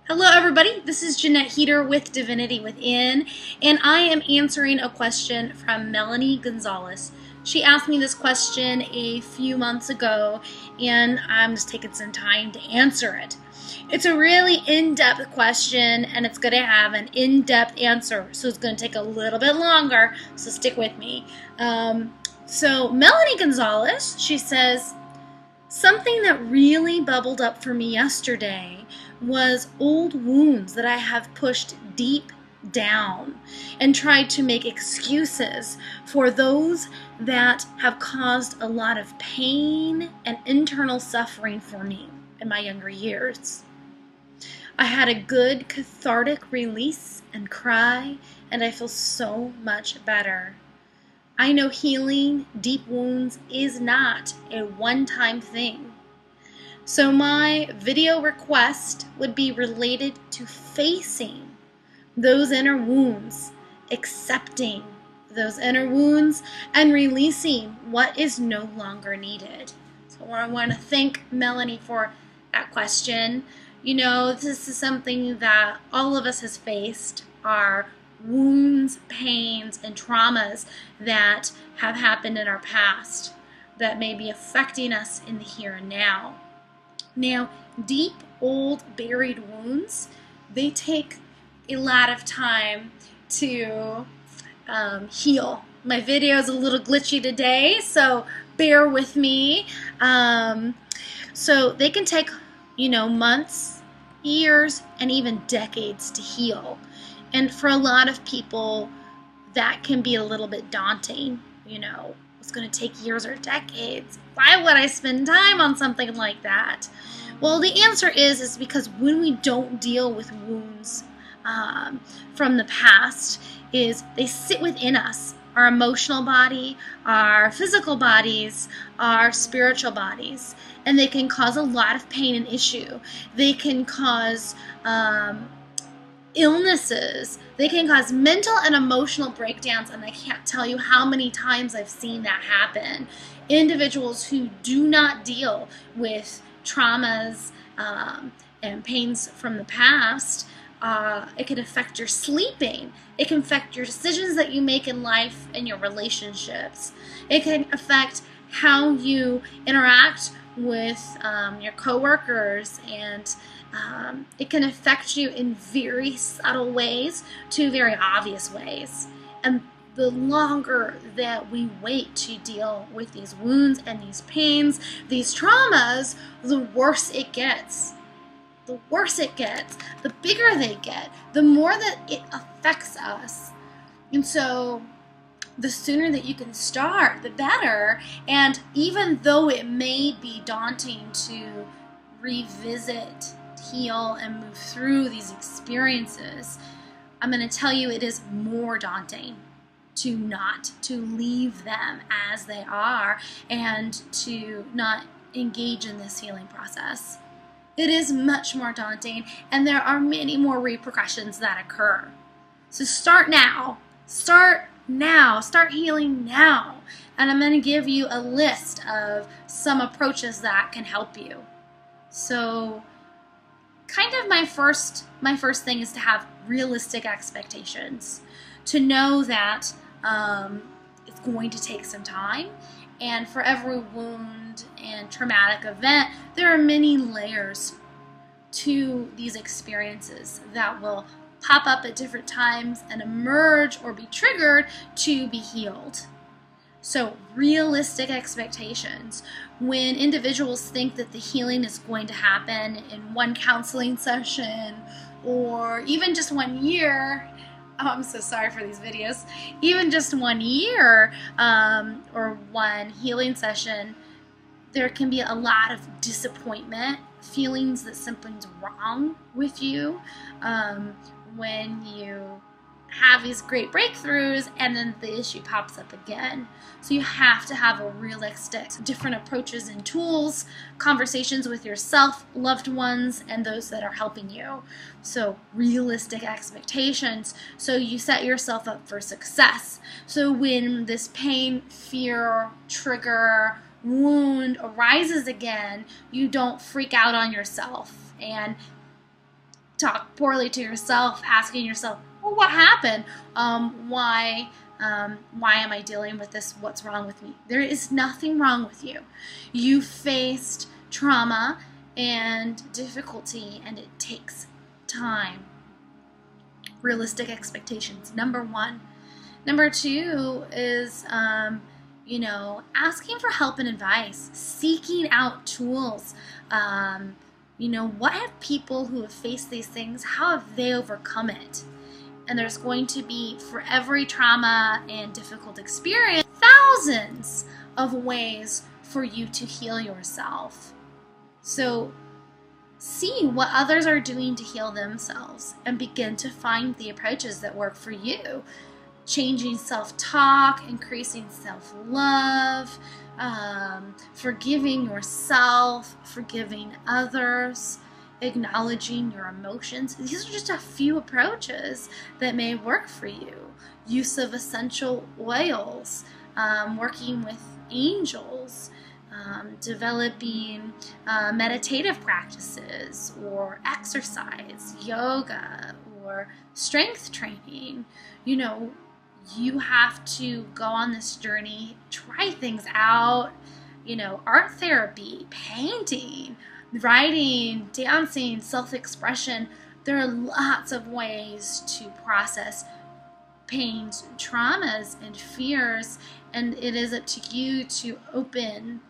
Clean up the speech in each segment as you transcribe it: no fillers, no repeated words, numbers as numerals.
Hello everybody, this is Jeanette Heater with Divinity Within, and I am answering a question from Melanie Gonzalez. She asked me this question a few months ago, and I'm just taking some time to answer it. It's a really in-depth question, and it's going to have an in-depth answer, so it's going to take a little bit longer, so stick with me. So Melanie Gonzalez, she says, something that really bubbled up for me yesterday was old wounds that I have pushed deep down and tried to make excuses for those that have caused a lot of pain and internal suffering for me in my younger years. I had a good cathartic release and cry, and I feel so much better. I know healing deep wounds is not a one-time thing. So my video request would be related to facing those inner wounds, accepting those inner wounds, and releasing what is no longer needed. So I want to thank Melanie for that question. You know, this is something that all of us has faced, are wounds, pains, and traumas that have happened in our past that may be affecting us in the here and now. Now, deep, old, buried wounds, they take a lot of time to heal. My video is a little glitchy today, so bear with me. So they can take, months, years, and even decades to heal. And for a lot of people, that can be a little bit daunting. It's going to take years or decades. Why would I spend time on something like that? Well, the answer is because when we don't deal with wounds from the past, is they sit within us, our emotional body, our physical bodies, our spiritual bodies, and they can cause a lot of pain and issue. They can cause illnesses. They can cause mental and emotional breakdowns, and I can't tell you how many times I've seen that happen. Individuals who do not deal with traumas and pains from the past, it can affect your sleeping. It can affect your decisions that you make in life and your relationships. It can affect how you interact with your coworkers, and it can affect you in very subtle ways to very obvious ways. And the longer that we wait to deal with these wounds and these pains, these traumas, the worse it gets. The worse it gets, the bigger they get, the more that it affects us. And so the sooner that you can start, the better. And even though it may be daunting to revisit, heal, and move through these experiences, I'm going to tell you it is more daunting to leave them as they are and to not engage in this healing process. It is much more daunting, and there are many more repercussions that occur. So start now. Start now. Start healing now. And I'm going to give you a list of some approaches that can help you. So kind of my first thing is to have realistic expectations. To know that it's going to take some time, and for every wound and traumatic event, there are many layers to these experiences that will pop up at different times and emerge or be triggered to be healed. So realistic expectations. When individuals think that the healing is going to happen in one counseling session or even just 1 year, I'm so sorry for these videos, even just 1 year or one healing session, there can be a lot of disappointment, feelings that something's wrong with you when you have these great breakthroughs and then the issue pops up again. So you have to have a realistic, different approaches and tools, conversations with yourself, loved ones, and those that are helping you. So realistic expectations, so you set yourself up for success. So when this pain, fear, trigger, wound arises again, you don't freak out on yourself and talk poorly to yourself, asking yourself, well, what happened? Why am I dealing with this? What's wrong with me? There is nothing wrong with you. You faced trauma and difficulty, and it takes time. Realistic expectations, number one. Number two is, asking for help and advice, seeking out tools. What have people who have faced these things, how have they overcome it? And there's going to be, for every trauma and difficult experience, thousands of ways for you to heal yourself. So see what others are doing to heal themselves and begin to find the approaches that work for you. Changing self-talk, increasing self-love, forgiving yourself, forgiving others, acknowledging your emotions. These are just a few approaches that may work for you. Use of essential oils, working with angels, developing meditative practices or exercise, yoga, or strength training. You have to go on this journey, try things out, art therapy, painting, writing, dancing, self-expression. There are lots of ways to process pains, traumas, and fears, and it is up to you to open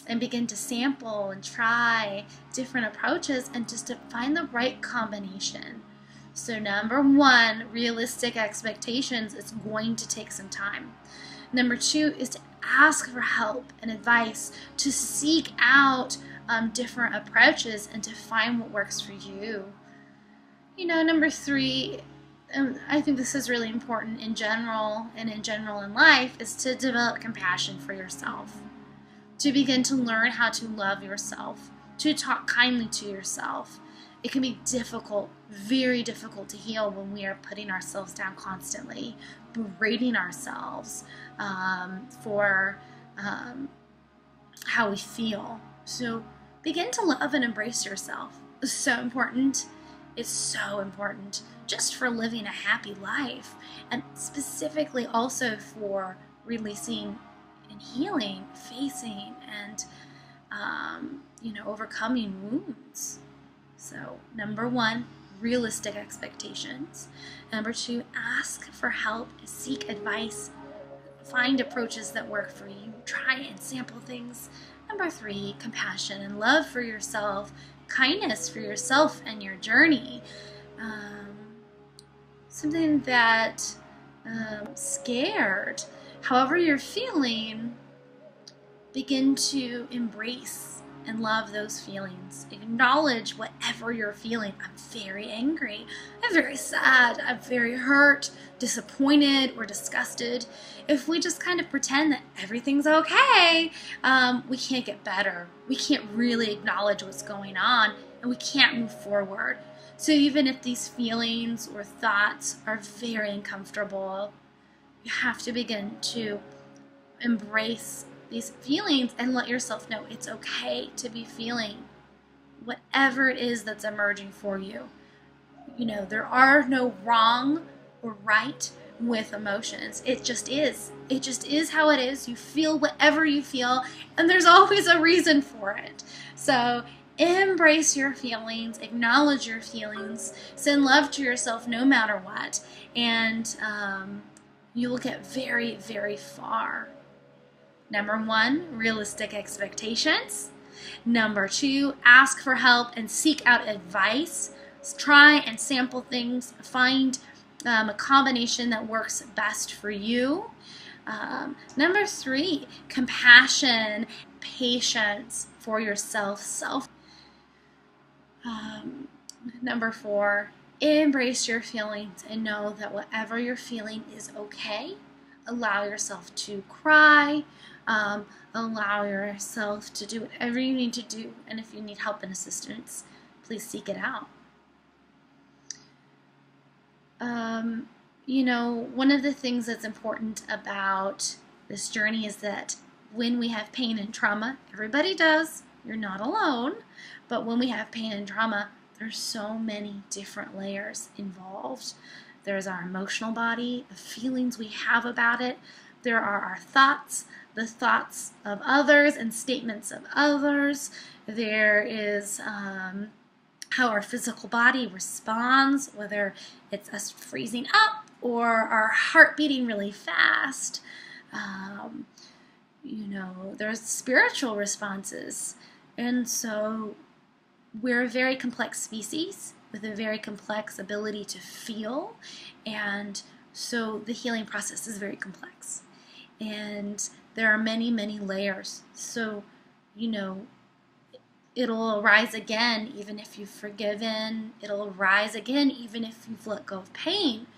and begin to sample and try different approaches and just to find the right combination. So number one, realistic expectations is going to take some time. Number two is to ask for help and advice, to seek out different approaches and to find what works for you. Number three, I think this is really important in general in life, is to develop compassion for yourself, to begin to learn how to love yourself, to talk kindly to yourself. It can be difficult, very difficult to heal when we are putting ourselves down constantly, berating ourselves for how we feel. So begin to love and embrace yourself. It's so important. It's so important just for living a happy life, and specifically also for releasing and healing, facing and overcoming wounds. So number one, realistic expectations. Number two, ask for help, seek advice, find approaches that work for you, try and sample things. Number three, compassion and love for yourself, kindness for yourself and your journey. Something that scared, however you're feeling, begin to embrace and love those feelings. Acknowledge whatever you're feeling. I'm very angry. I'm very sad. I'm very hurt, disappointed, or disgusted. If we just kind of pretend that everything's okay, we can't get better. We can't really acknowledge what's going on, and we can't move forward. So even if these feelings or thoughts are very uncomfortable, you have to begin to embrace these feelings and let yourself know it's okay to be feeling whatever it is that's emerging for you. There are no wrong or right with emotions. It just is. It just is how it is. You feel whatever you feel, and there's always a reason for it. So embrace your feelings, acknowledge your feelings, send love to yourself no matter what, and you will get very, very far. Number one, realistic expectations. Number two, ask for help and seek out advice. Try and sample things. Find a combination that works best for you. Number three, compassion, patience for yourself. Number four, embrace your feelings and know that whatever you're feeling is okay. Allow yourself to cry. Allow yourself to do whatever you need to do, and if you need help and assistance, please seek it out. One of the things that's important about this journey is that when we have pain and trauma, everybody does, you're not alone, but when we have pain and trauma, There's so many different layers involved. There's our emotional body, the feelings we have about it. There are our thoughts, the thoughts of others and statements of others. There is how our physical body responds, whether it's us freezing up or our heart beating really fast. There's spiritual responses. And so we're a very complex species with a very complex ability to feel. And so the healing process is very complex. And there are many, many layers. So, it'll arise again even if you've forgiven. It'll arise again even if you've let go of pain.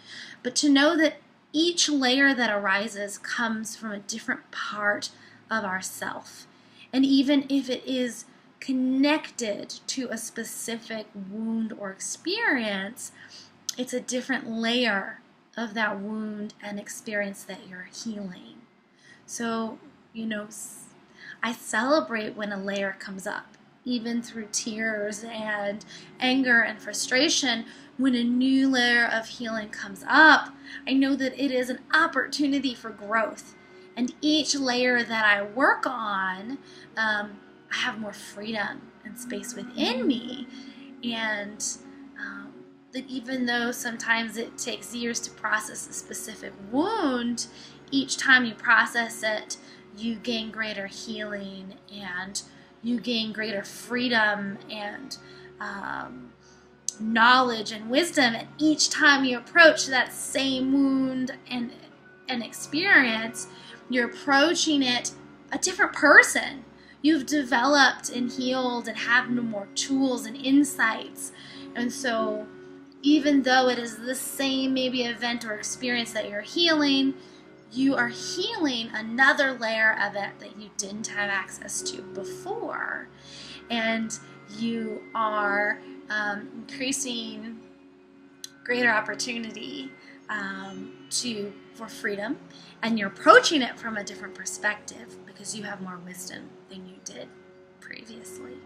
But to know that each layer that arises comes from a different part of ourself. And even if it is connected to a specific wound or experience, it's a different layer of that wound and experience that you're healing. So, I celebrate when a layer comes up, even through tears and anger and frustration. When a new layer of healing comes up, I know that it is an opportunity for growth. And each layer that I work on, I have more freedom and space within me. And that even though sometimes it takes years to process a specific wound, each time you process it, you gain greater healing and you gain greater freedom and knowledge and wisdom. And each time you approach that same wound and experience, you're approaching it a different person. You've developed and healed and have more tools and insights. And so even though it is the same maybe event or experience that you're healing, you are healing another layer of it that you didn't have access to before. And you are increasing greater opportunity for freedom. And you're approaching it from a different perspective because you have more wisdom than you did previously.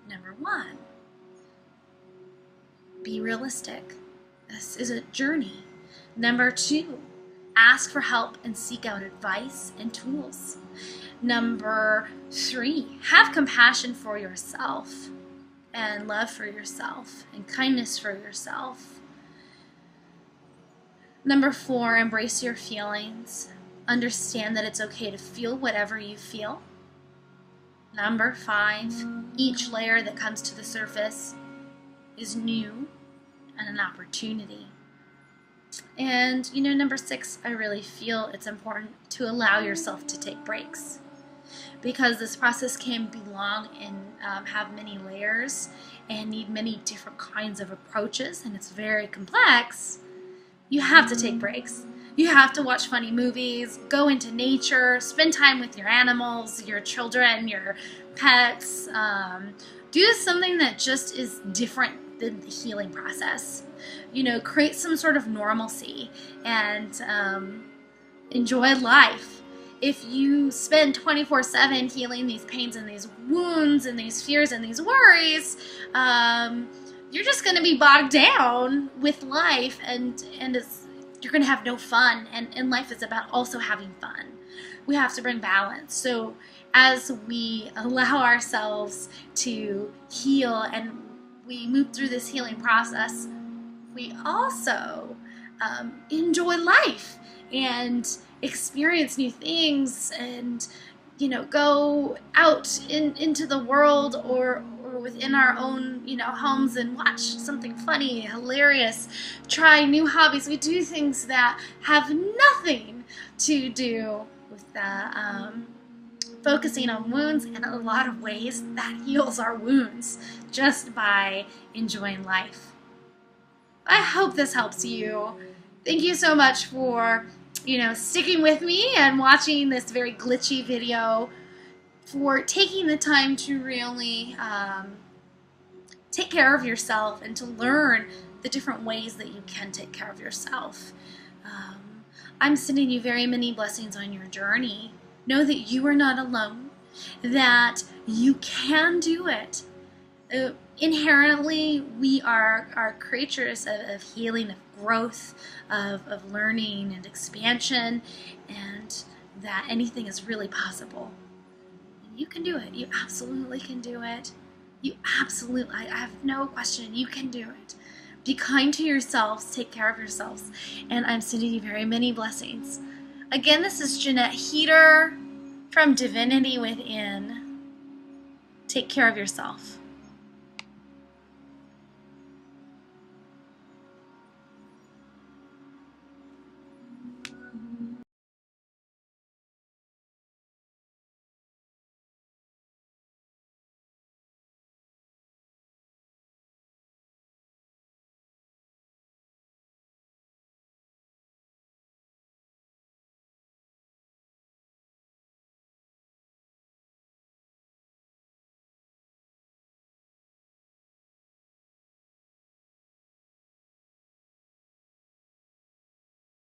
Number 1, be realistic. This is a journey. Number 2, ask for help and seek out advice and tools. Number 3, have compassion for yourself and love for yourself and kindness for yourself. Number 4, embrace your feelings. Understand that it's okay to feel whatever you feel. Number 5, each layer that comes to the surface is new and an opportunity. And number 6, I really feel it's important to allow yourself to take breaks, because this process can be long and have many layers and need many different kinds of approaches, and it's very complex. You have to take breaks. You have to watch funny movies, go into nature, spend time with your animals, your children, your pets. Do something that just is different than the healing process. Create some sort of normalcy and enjoy life. If you spend 24/7 healing these pains and these wounds and these fears and these worries, you're just going to be bogged down with life, and you're going to have no fun. And life is about also having fun. We have to bring balance. So as we allow ourselves to heal and we move through this healing process, we also enjoy life and experience new things and go out into the world or within our own homes and watch something funny, hilarious, try new hobbies. We do things that have nothing to do with focusing on wounds. In a lot of ways that heals our wounds just by enjoying life. I hope this helps you. Thank you so much for sticking with me and watching this very glitchy video, for taking the time to really take care of yourself and to learn the different ways that you can take care of yourself. I'm sending you very many blessings on your journey. Know that you are not alone, that you can do it. inherently we are creatures of healing, of growth, of learning and expansion, and that anything is really possible. You can do it. You absolutely can do it. You absolutely, I have no question, you can do it. Be kind to yourselves, take care of yourselves, and I'm sending you very many blessings. Again, this is Jeanette Heater from Divinity Within. Take care of yourself.